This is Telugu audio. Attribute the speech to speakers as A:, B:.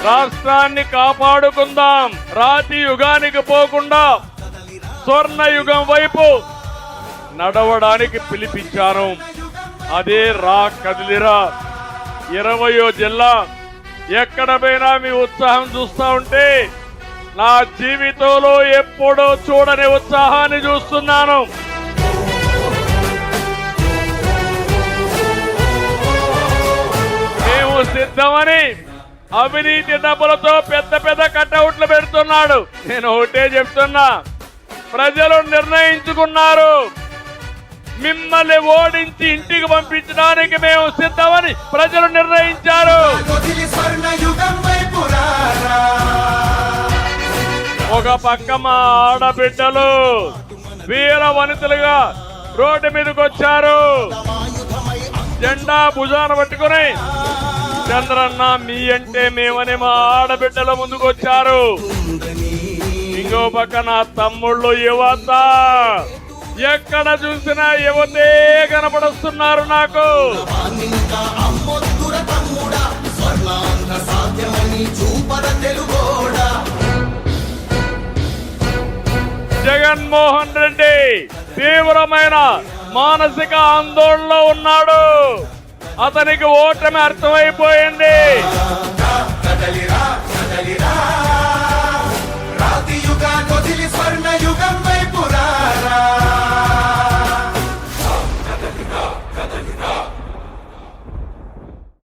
A: రాష్ట్రాన్ని కాపాడుకుందాం. రాతి యుగానికి పోకుండా స్వర్ణ యుగం వైపు నడవడానికి పిలిపించాను. అదే రా కదిలిరా. 20వ జిల్లా ఎక్కడ పోయినా మీ ఉత్సాహం చూస్తా ఉంటే నా జీవితంలో ఎప్పుడూ చూడని ఉత్సాహాన్ని చూస్తున్నాను. మేము సిద్ధమని అవినీతి డబ్బులతో పెద్ద పెద్ద కటౌట్లు పెడుతున్నాడు. నేను ఒకటే చెప్తున్నా, ప్రజలు నిర్ణయించుకున్నారు. మిమ్మల్ని ఓడించి ఇంటికి పంపించడానికి మేము సిద్ధమని ప్రజలు నిర్ణయించారు. ఒక పక్క మా ఆడబిడ్డలు వీర వనితలుగా రోడ్డు మీదకి వచ్చారు. జెండా భుజాన పట్టుకుని చంద్రన్న మీ అంటే మేమని మా ఆడబిడ్డల ముందుకు వచ్చారు. ఇంకో పక్క నా తమ్ముళ్ళు యువత, ఎక్కడ చూసినా యువతే కనపడుస్తున్నారు నాకు. జగన్మోహన్ రెడ్డి తీవ్రమైన మానసిక ఆందోళనలో ఉన్నాడు. అతనికి ఓటమి అర్థమైపోయింది.